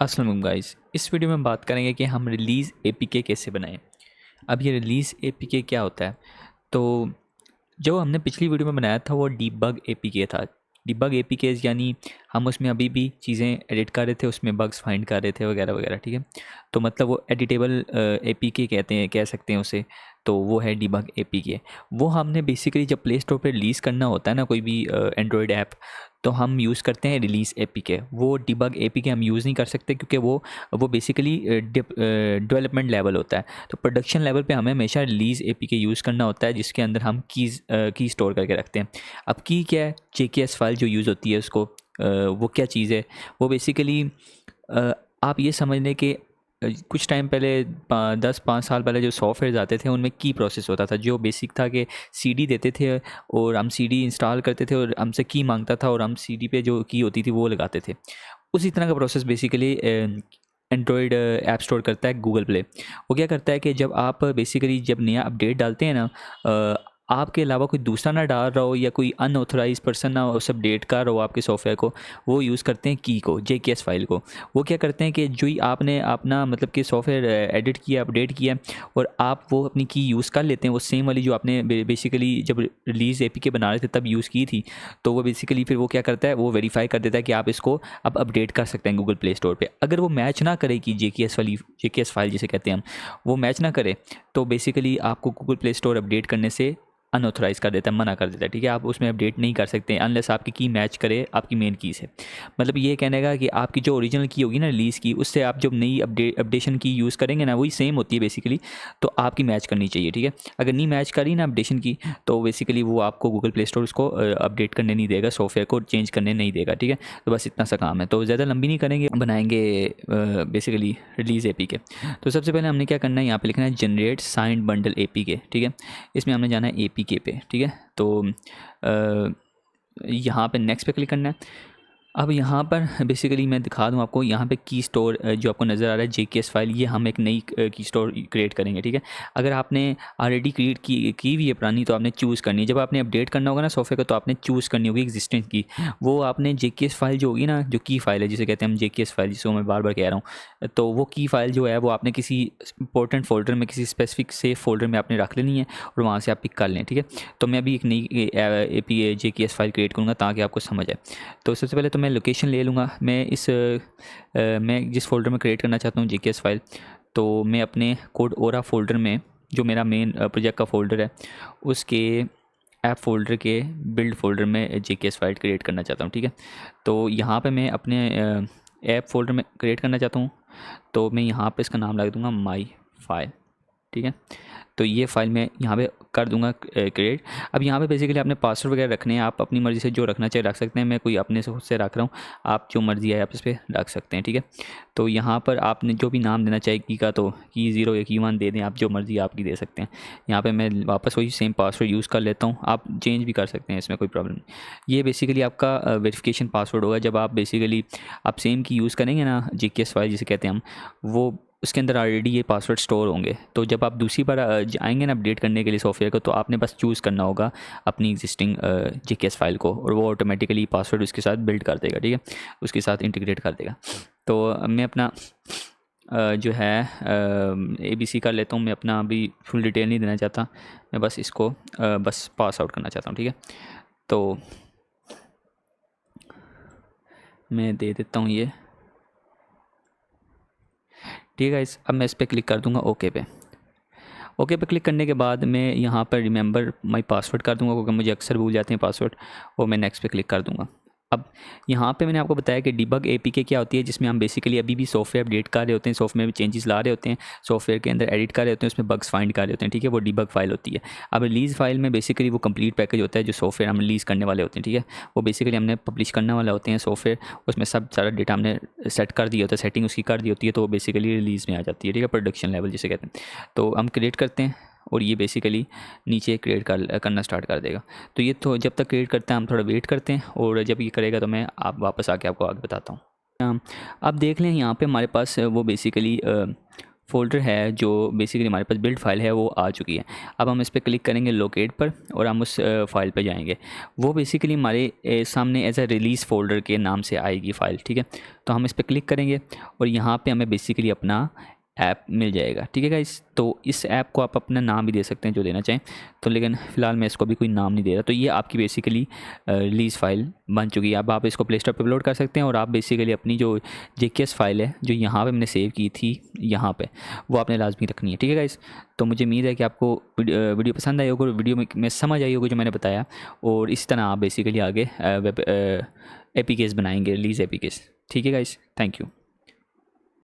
अस्सलाम वालेकुम गाइस। इस वीडियो में बात करेंगे कि हम रिलीज़ एपीके कैसे बनाएं। अब ये रिलीज़ एपीके क्या होता है? तो जो हमने पिछली वीडियो में बनाया था वो डीबग एपीके था। डीबग एपीकेज़ यानी हम उसमें अभी भी चीज़ें एडिट कर रहे थे, उसमें बग्स फाइंड कर रहे थे वगैरह वगैरह, ठीक है। तो मतलब वो एडिटेबल एपीके कहते हैं, कह सकते हैं उसे। तो वो है डीबग एपीके। वो हमने बेसिकली जब प्ले स्टोर पे रिलीज़ करना होता है ना कोई भी एंड्रॉयड ऐप, तो हम यूज़ करते हैं रिलीज़ एपीके। वो डीबग एपीके हम यूज़ नहीं कर सकते क्योंकि वो बेसिकली डेवलपमेंट लेवल होता है। तो प्रोडक्शन लेवल पे हमें हमेशा रिलीज़ एपीके यूज़ करना होता है, जिसके अंदर हम की स्टोर करके रखते हैं। अब की क्या है, जेकेएस फाइल जो यूज़ होती है उसको, वो क्या चीज़ है? वो बेसिकली आप ये समझ लें कि कुछ टाइम पहले 10-5 साल पहले जो सॉफ्टवेयर आते थे उनमें की प्रोसेस होता था, जो बेसिक था कि सीडी देते थे और हम सीडी इंस्टॉल करते थे और हमसे की मांगता था और हम सीडी पे जो की होती थी वो लगाते थे। उसी तरह का process basically Android app store करता है गूगल प्ले। वो क्या करता है कि जब आप बेसिकली जब नया अपडेट डालते हैं ना, आपके अलावा कोई दूसरा ना डाल रहा हो या कोई अनऑथराइज पर्सन ना उस अपडेट कर रहा हो आपके सॉफ्टवेयर को, वो यूज़ करते हैं की को, जेकेएस फाइल को। वो क्या करते हैं कि जो ही आपने अपना मतलब कि सॉफ्टवेयर एडिट किया, अपडेट किया और आप वो अपनी की यूज़ कर लेते हैं, वो सेम वाली जो आपने बेसिकली जब रिलीज़ एपीके बना रहे थे तब यूज़ की थी। तो वो बेसिकली फिर वो क्या करता है, वो वेरीफाई कर देता है कि आप इसको अब अपडेट कर सकते हैं गूगल प्ले स्टोर पे। अगर वो मैच ना करे कि जेकेएस फाइल जिसे कहते हैं हम, वो मैच ना करे, तो बेसिकली आपको गूगल प्ले स्टोर अपडेट करने से अनऑथराइज कर देता है, मना कर देता है, ठीक है। आप उसमें अपडेट नहीं कर सकते अनलेस आपकी की मैच करे आपकी मेन की से। मतलब ये कहने का कि आपकी जो ओरिजिनल की होगी ना रिलीज़ की, उससे आप जब नई अपडेशन की यूज़ करेंगे ना, वही सेम होती है बेसिकली। तो आपकी मैच करनी चाहिए, ठीक है। अगर नहीं मैच करी ना अपडेशन की, तो बेसिकली वो आपको गूगल प्ले स्टोर उसको अपडेट करने नहीं देगा, सॉफ्टवेयर को चेंज करने नहीं देगा, ठीक है। तो बस इतना सा काम है, तो ज़्यादा लंबी नहीं करेंगे, बनाएंगे बेसिकली रिलीज़ एपीके। तो सबसे पहले हमने क्या करना है, यहाँ पे लिखना है जनरेट साइंड बंडल एपीके, ठीक है। इसमें हमने जाना है एपीके पे, ठीक है। तो यहाँ पे नेक्स्ट पे क्लिक करना है। अब यहाँ पर बेसिकली मैं दिखा दूँ आपको, यहाँ पे की स्टोर जो आपको नज़र आ रहा है जेकेएस फाइल, ये हम एक नई की स्टोर क्रिएट करेंगे, ठीक है। अगर आपने ऑलरेडी क्रिएट की हुई है पुरानी, तो आपने चूज़ करनी है। जब आपने अपडेट करना होगा ना सॉफ्टवेयर को, तो आपने चूज़ करनी होगी एग्जिस्टिंग की। वो आपने जेकेएस फाइल जो होगी ना, जो की फाइल है जिसे कहते हैं हम जेकेएस फाइल, जिसको मैं बार बार कह रहा हूँ, तो वो की फाइल जो है वो आपने किसी इंपॉर्टेंट फोल्डर में, किसी स्पेसिफिक सेफ फोल्डर में आपने रख लेनी है और वहाँ से आप पिक कर लें, ठीक है। तो मैं अभी एक नई ए जेकेएस फाइल क्रिएट करूँगा ताकि आपको समझ आए। तो सबसे पहले तो मैं लोकेशन ले लूँगा। मैं जिस फ़ोल्डर में क्रिएट करना चाहता हूँ जेकेएस फाइल, तो मैं अपने कोड ओरा फ़ोल्डर में, जो मेरा मेन प्रोजेक्ट का फ़ोल्डर है, उसके ऐप फ़ोल्डर के बिल्ड फ़ोल्डर में जेकेएस फाइल क्रिएट करना चाहता हूँ, ठीक है। तो यहाँ पे मैं अपने ऐप फ़ोल्डर में क्रिएट करना चाहता हूँ, तो मैं यहाँ पे इसका नाम लगा दूँगा माई फाइल, ठीक है। तो ये फ़ाइल मैं यहाँ पे कर दूंगा क्रिएट। अब यहाँ पे बेसिकली आपने पासवर्ड वगैरह रखने हैं, आप अपनी मर्ज़ी से जो रखना चाहिए रख सकते हैं। मैं कोई अपने से खुद से रख रहा हूँ, आप जो मर्ज़ी है आप इस पर रख सकते हैं, ठीक है। तो यहाँ पर आपने जो भी नाम देना चाहिए की का, तो की 0 या की 1 दे दें, आप जो मर्ज़ी आपकी दे सकते हैं। यहाँ पर मैं वापस वही सेम पासवर्ड यूज़ कर लेता हूँ, आप चेंज भी कर सकते हैं, इसमें कोई प्रॉब्लम नहीं। ये बेसिकली आपका वेरिफिकेशन पासवर्ड होगा। जब आप बेसिकली आप सेम की यूज़ करेंगे ना, जेकेएस फाइल जिसे कहते हैं हम, वो उसके अंदर ऑलरेडी ये पासवर्ड स्टोर होंगे। तो जब आप दूसरी बार आएंगे ना अपडेट करने के लिए सॉफ्टवेयर को, तो आपने बस चूज़ करना होगा अपनी एग्जिस्टिंग जेकेएस फाइल को, और वो ऑटोमेटिकली पासवर्ड उसके साथ बिल्ड कर देगा, ठीक है, उसके साथ इंटीग्रेट कर देगा। तो मैं अपना जो है ABC कर लेता हूँ। मैं अपना अभी फुल डिटेल नहीं देना चाहता, मैं बस इसको बस पास आउट करना चाहता हूँ, ठीक है। तो मैं दे देता हूँ ये, ठीक है। अब मैं इस पर क्लिक कर दूँगा ओके पे। ओके पे क्लिक करने के बाद मैं यहाँ पर रिमेंबर माई पासवर्ड कर दूँगा, क्योंकि मुझे अक्सर भूल जाते हैं पासवर्ड, और मैं नेक्स्ट पे क्लिक कर दूँगा। अब यहाँ पे मैंने आपको बताया कि डिबग एपीके क्या होती है, जिसमें हम बेसिकली अभी भी सॉफ्टवेयर अपडेट कर रहे होते हैं, सॉफ्टवेयर में चेंजेस ला रहे होते हैं, सॉफ्टवेयर के अंदर एडिट कर रहे होते हैं, उसमें बग्स फाइंड कर रहे होते हैं, ठीक है। वो डिबग फाइल होती है। अब रिलीज़ फाइल में बेसिकली वो कंप्लीट पैकेज होता है, जो सॉफ्टवेयर हम रिलीज़ करने वाले होते हैं, ठीक है। वो बेसिकली हमने पब्लिश करने वाले होते हैं सॉफ्टवेयर, उसमें सब सारा डेटा हमने सेट कर दिया होता है, सेटिंग उसकी कर दी होती है, तो वो बेसिकली रिलीज़ में आ जाती है, ठीक है, प्रोडक्शन लेवल जिसे कहते हैं। तो हम क्रिएट करते हैं और ये बेसिकली नीचे क्रिएट करना स्टार्ट कर देगा। तो ये तो जब तक क्रिएट करते हैं हम थोड़ा वेट करते हैं, और जब ये करेगा तो मैं आप वापस आके आपको आगे बताता हूँ। अब देख लें यहाँ पे हमारे पास वो बेसिकली फ़ोल्डर है जो बेसिकली हमारे पास बिल्ड फाइल है वो आ चुकी है। अब हम इस पर क्लिक करेंगे लोकेट पर और हम उस फाइल पर जाएंगे। वो बेसिकली हमारे सामने एज अ रिलीज़ फ़ोल्डर के नाम से आएगी फ़ाइल, ठीक है। तो हम इस पर क्लिक करेंगे और यहाँ पे हमें बेसिकली अपना ऐप मिल जाएगा, ठीक है गाइस। तो इस ऐप को आप अपना नाम भी दे सकते हैं जो देना चाहें, तो लेकिन फ़िलहाल मैं इसको भी कोई नाम नहीं दे रहा। तो ये आपकी बेसिकली रिलीज़ फाइल बन चुकी है। अब आप इसको प्ले स्टोर पर अपलोड कर सकते हैं और आप बेसिकली अपनी जो JKS फाइल है जो यहाँ पे मैंने सेव की थी यहाँ पे, वो आपने लाजमी रखनी है, ठीक है गाइस। तो मुझे उम्मीद है कि आपको वीडियो पसंद आई होगी और वीडियो में समझ आई होगी जो मैंने बताया, और इस तरह आप बेसिकली आगे वेब APKs बनाएंगे, रिलीज़ APKs, ठीक है गाइस। Thank you.